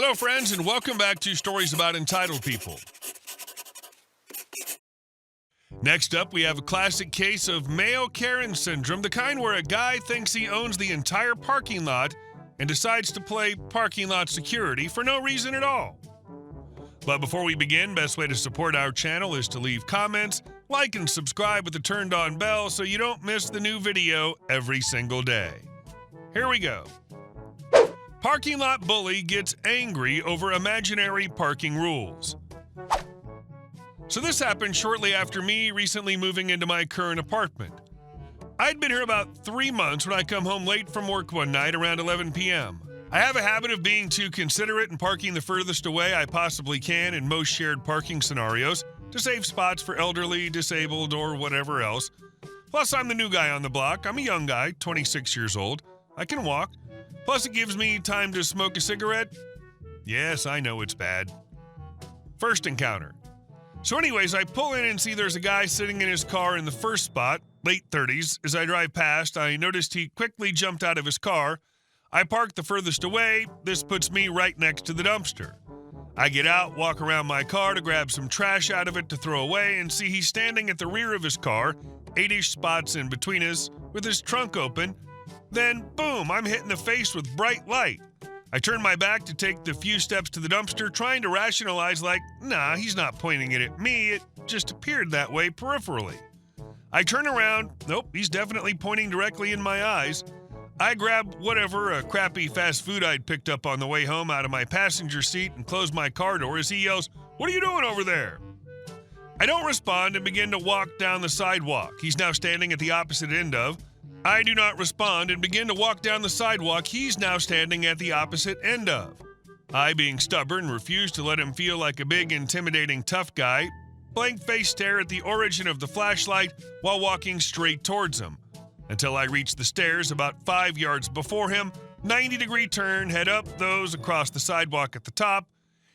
Hello, friends, and welcome back to Stories About Entitled People. Next up, we have a classic case of male Karen syndrome, the kind where a guy thinks he owns the entire parking lot and decides to play parking lot security for no reason at all. But before we begin, best way to support our channel is to leave comments, like and subscribe with the turned on bell so you don't miss the new video every single day. Here we go. Parking lot bully gets angry over imaginary parking rules. So this happened shortly after me recently moving into my current apartment. I'd been here about 3 months when I come home late from work one night around 11 p.m. I have a habit of being too considerate and parking the furthest away I possibly can in most shared parking scenarios to save spots for elderly, disabled, or whatever else. Plus, I'm the new guy on the block. I'm a young guy, 26 years old. I can walk. Plus, it gives me time to smoke a cigarette. Yes, I know it's bad. First encounter. So anyways, I pull in and see there's a guy sitting in his car in the first spot, late 30s. As I drive past, I noticed he quickly jumped out of his car. I park the furthest away. This puts me right next to the dumpster. I get out, walk around my car to grab some trash out of it to throw away, and see he's standing at the rear of his car, 8-ish spots in between us, with his trunk open. Then, boom, I'm hit in the face with bright light. I turn my back to take the few steps to the dumpster, trying to rationalize like, nah, he's not pointing it at me, it just appeared that way peripherally. I turn around, nope, he's definitely pointing directly in my eyes. I grab whatever, a crappy fast food I'd picked up on the way home out of my passenger seat and close my car door as he yells, "What are you doing over there?" I don't respond and begin to walk down the sidewalk he's now standing at the opposite end of. I do not respond and begin to walk down the sidewalk he's now standing at the opposite end of. I, being stubborn, refuse to let him feel like a big, intimidating, tough guy, blank-faced stare at the origin of the flashlight while walking straight towards him, until I reach the stairs about 5 yards before him, 90-degree turn, head up those across the sidewalk at the top.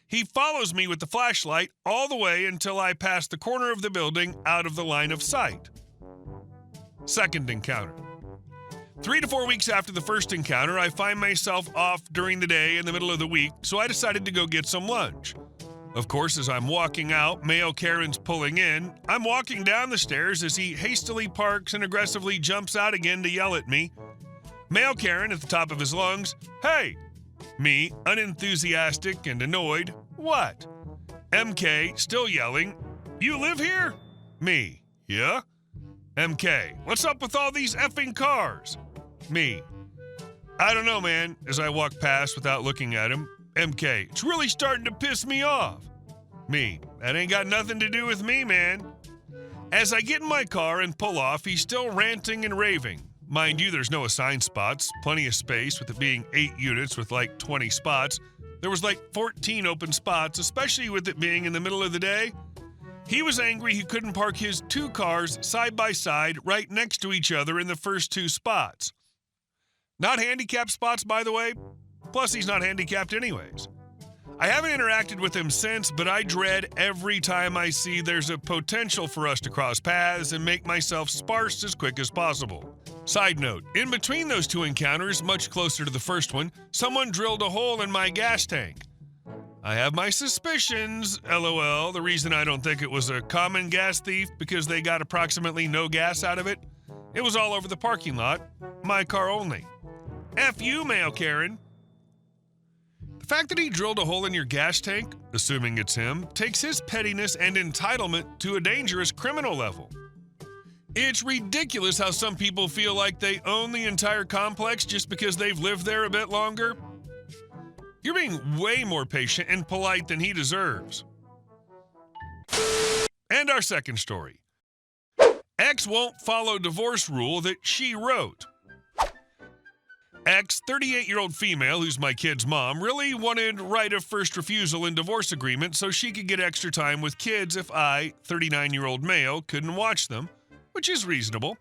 He follows me with the flashlight all the way until I pass the corner of the building out of the line of sight. Second encounter. 3 to 4 weeks after the first encounter, I find myself off during the day in the middle of the week, so I decided to go get some lunch. Of course, as I'm walking out, male Karen's pulling in. I'm walking down the stairs as he hastily parks and aggressively jumps out again to yell at me. Male Karen at the top of his lungs, "Hey!" Me, unenthusiastic and annoyed, "What?" MK, still yelling, "You live here?" Me, "Yeah?" MK, "What's up with all these effing cars?" Me, "I don't know, man," as I walk past without looking at him. MK, "It's really starting to piss me off." Me, "That ain't got nothing to do with me, man." As I get in my car and pull off, he's still ranting and raving. Mind you, there's no assigned spots, plenty of space, with it being 8 units with like 20 spots. There was like 14 open spots, especially with it being in the middle of the day. He was angry he couldn't park his 2 cars side by side right next to each other in the first 2 spots. Not handicapped spots, by the way. Plus, he's not handicapped anyways. I haven't interacted with him since, but I dread every time I see there's a potential for us to cross paths and make myself sparse as quick as possible. Side note, in between those 2 encounters, much closer to the first one, someone drilled a hole in my gas tank. I have my suspicions, LOL. The reason I don't think it was a common gas thief because they got approximately no gas out of it. It was all over the parking lot, my car only. F you, male Karen. The fact that he drilled a hole in your gas tank, assuming it's him, takes his pettiness and entitlement to a dangerous criminal level. It's ridiculous how some people feel like they own the entire complex just because they've lived there a bit longer. You're being way more patient and polite than he deserves. And our second story. Ex won't follow divorce rule that she wrote. Ex, 38-year-old female who's my kid's mom, really wanted right of first refusal in divorce agreement so she could get extra time with kids if I, 39-year-old male, couldn't watch them, which is reasonable.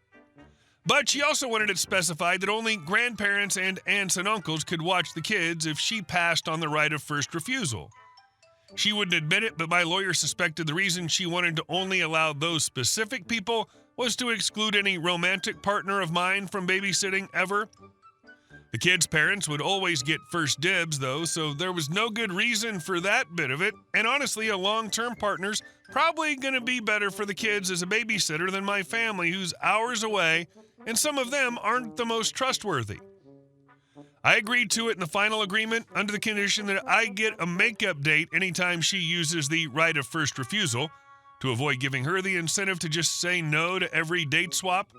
But she also wanted it specified that only grandparents and aunts and uncles could watch the kids if she passed on the right of first refusal. She wouldn't admit it, but my lawyer suspected the reason she wanted to only allow those specific people was to exclude any romantic partner of mine from babysitting ever. The kids' parents would always get first dibs, though, so there was no good reason for that bit of it, and honestly, a long-term partner's probably going to be better for the kids as a babysitter than my family, who's hours away, and some of them aren't the most trustworthy. I agreed to it in the final agreement under the condition that I get a makeup date anytime she uses the right of first refusal, to avoid giving her the incentive to just say no to every date swap.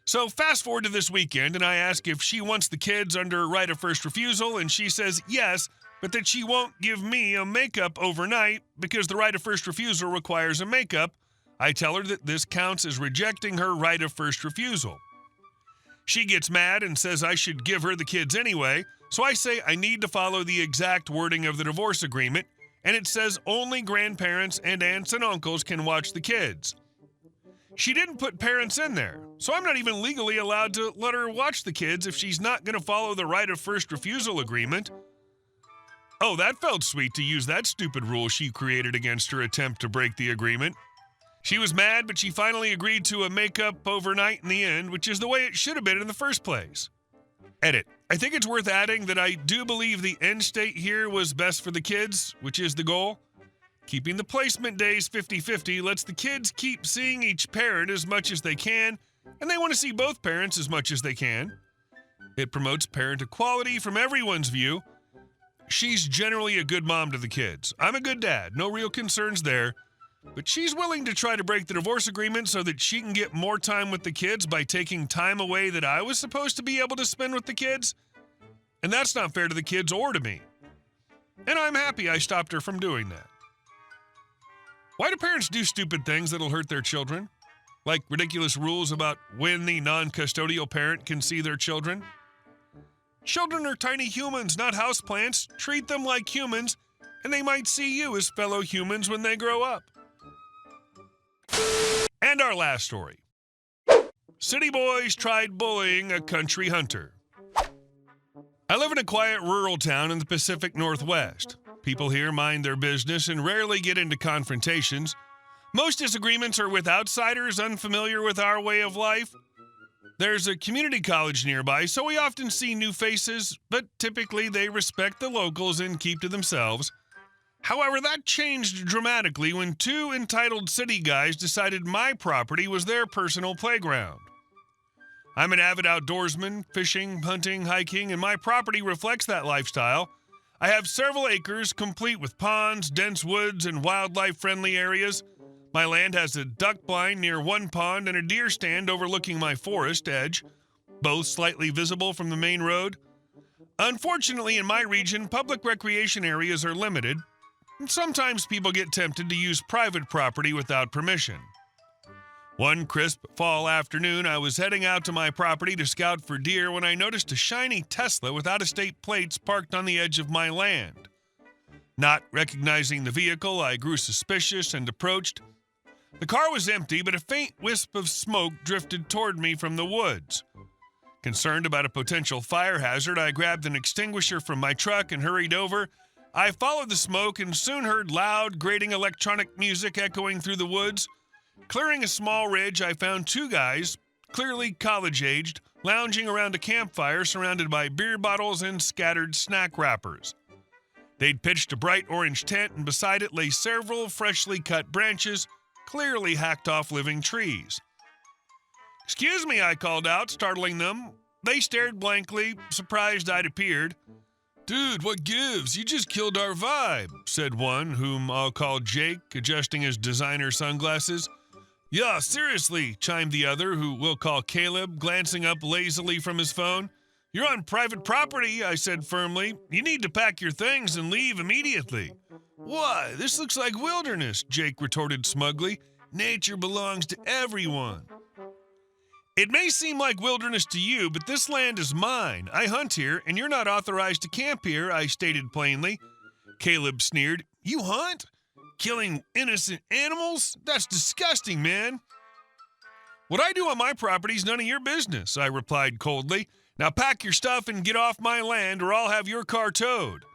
So fast forward to this weekend, and I ask if she wants the kids under right of first refusal, and she says yes, but that she won't give me a makeup overnight because the right of first refusal requires a makeup. I tell her that this counts as rejecting her right of first refusal. She gets mad and says I should give her the kids anyway, so I say I need to follow the exact wording of the divorce agreement, and it says only grandparents and aunts and uncles can watch the kids. She didn't put parents in there, so I'm not even legally allowed to let her watch the kids if she's not going to follow the right of first refusal agreement. Oh, that felt sweet to use that stupid rule she created against her attempt to break the agreement. She was mad, but she finally agreed to a makeup overnight in the end, which is the way it should have been in the first place. Edit. I think it's worth adding that I do believe the end state here was best for the kids, which is the goal. Keeping the placement days 50-50 lets the kids keep seeing each parent as much as they can, and they want to see both parents as much as they can. It promotes parent equality from everyone's view. She's generally a good mom to the kids. I'm a good dad, no real concerns there. But she's willing to try to break the divorce agreement so that she can get more time with the kids by taking time away that I was supposed to be able to spend with the kids. And that's not fair to the kids or to me. And I'm happy I stopped her from doing that. Why do parents do stupid things that'll hurt their children? Like ridiculous rules about when the non-custodial parent can see their children? Children are tiny humans, not houseplants. Treat them like humans, and they might see you as fellow humans when they grow up. And our last story. City boys tried bullying a country hunter. I live in a quiet rural town in the Pacific Northwest. People here mind their business and rarely get into confrontations. Most disagreements are with outsiders unfamiliar with our way of life. There's a community college nearby, so we often see new faces, but typically they respect the locals and keep to themselves. However, that changed dramatically when two entitled city guys decided my property was their personal playground. I'm an avid outdoorsman, fishing, hunting, hiking, and my property reflects that lifestyle. I have several acres complete with ponds, dense woods, and wildlife-friendly areas. My land has a duck blind near one pond and a deer stand overlooking my forest edge, both slightly visible from the main road. Unfortunately, in my region, public recreation areas are limited, and sometimes people get tempted to use private property without permission. One crisp fall afternoon, I was heading out to my property to scout for deer when I noticed a shiny Tesla with out-of-state plates parked on the edge of my land. Not recognizing the vehicle, I grew suspicious and approached. The car was empty, but a faint wisp of smoke drifted toward me from the woods. Concerned about a potential fire hazard, I grabbed an extinguisher from my truck and hurried over. I followed the smoke and soon heard loud, grating electronic music echoing through the woods. Clearing a small ridge, I found two guys, clearly college-aged, lounging around a campfire surrounded by beer bottles and scattered snack wrappers. They'd pitched a bright orange tent, and beside it lay several freshly cut branches, clearly hacked off living trees. "Excuse me," I called out, startling them. They stared blankly, surprised I'd appeared. "Dude, what gives? You just killed our vibe," said one, whom I'll call Jake, adjusting his designer sunglasses. "Yeah, seriously," chimed the other, who we'll call Caleb, glancing up lazily from his phone. "You're on private property," I said firmly. "You need to pack your things and leave immediately." "Why? This looks like wilderness," Jake retorted smugly. "Nature belongs to everyone." "It may seem like wilderness to you, but this land is mine. I hunt here, and you're not authorized to camp here," I stated plainly. Caleb sneered. "You hunt? Killing innocent animals? That's disgusting, man." "What I do on my property is none of your business," I replied coldly. "Now pack your stuff and get off my land, or I'll have your car towed."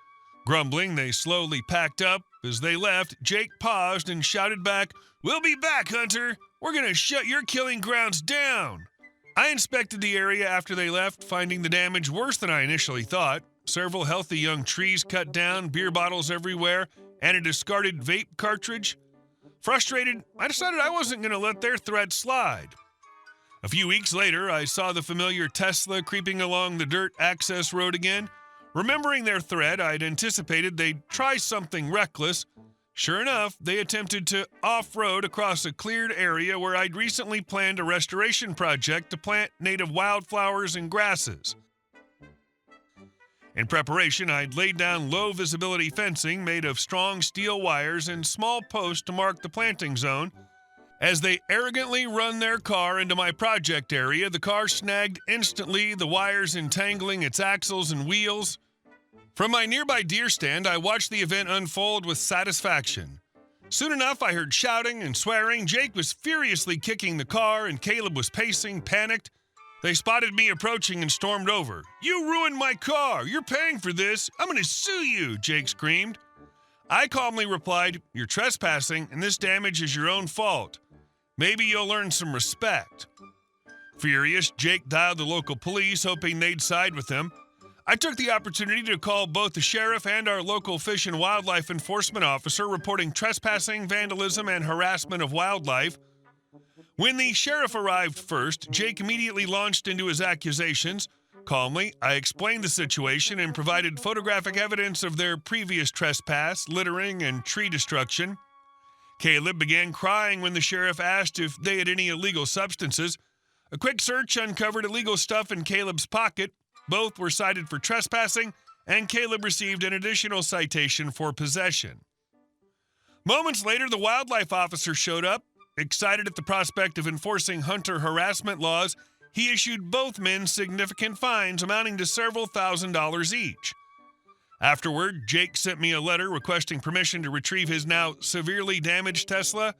Grumbling, they slowly packed up. As they left, Jake paused and shouted back, "We'll be back, Hunter. We're going to shut your killing grounds down." I inspected the area after they left, finding the damage worse than I initially thought. Several healthy young trees cut down, beer bottles everywhere, and a discarded vape cartridge. Frustrated, I decided I wasn't going to let their threat slide. A few weeks later, I saw the familiar Tesla creeping along the dirt access road again. Remembering their threat, I'd anticipated they'd try something reckless. Sure enough, they attempted to off-road across a cleared area where I'd recently planned a restoration project to plant native wildflowers and grasses. In preparation, I'd laid down low-visibility fencing made of strong steel wires and small posts to mark the planting zone. As they arrogantly run their car into my project area, the car snagged instantly, the wires entangling its axles and wheels. From my nearby deer stand, I watched the event unfold with satisfaction. Soon enough, I heard shouting and swearing. Jake was furiously kicking the car, and Caleb was pacing, panicked. They spotted me approaching and stormed over. "You ruined my car! You're paying for this! I'm going to sue you!" Jake screamed. I calmly replied, "You're trespassing, and this damage is your own fault. Maybe you'll learn some respect." Furious, Jake dialed the local police, hoping they'd side with him. I took the opportunity to call both the sheriff and our local fish and wildlife enforcement officer, reporting trespassing, vandalism, and harassment of wildlife. When the sheriff arrived first, Jake immediately launched into his accusations. Calmly, I explained the situation and provided photographic evidence of their previous trespass, littering, and tree destruction. Caleb began crying when the sheriff asked if they had any illegal substances. A quick search uncovered illegal stuff in Caleb's pocket. Both were cited for trespassing, and Caleb received an additional citation for possession. Moments later, the wildlife officer showed up. Excited at the prospect of enforcing hunter harassment laws, he issued both men significant fines amounting to several $1,000s each. Afterward, Jake sent me a letter requesting permission to retrieve his now severely damaged Tesla.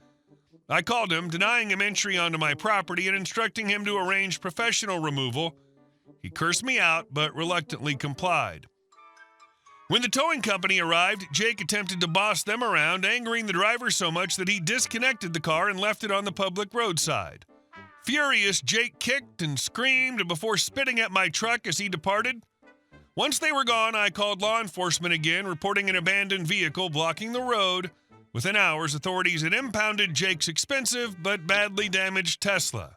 I called him, denying him entry onto my property and instructing him to arrange professional removal. He cursed me out, but reluctantly complied. When the towing company arrived, Jake attempted to boss them around, angering the driver so much that he disconnected the car and left it on the public roadside. Furious, Jake kicked and screamed before spitting at my truck as he departed. Once they were gone, I called law enforcement again, reporting an abandoned vehicle blocking the road. Within hours, authorities had impounded Jake's expensive but badly damaged Tesla.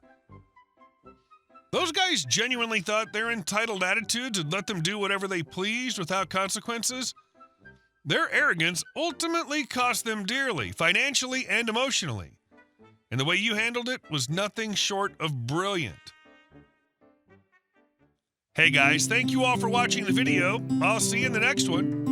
Those guys genuinely thought their entitled attitudes would let them do whatever they pleased without consequences. Their arrogance ultimately cost them dearly, financially and emotionally. And the way you handled it was nothing short of brilliant. Hey guys, thank you all for watching the video. I'll see you in the next one.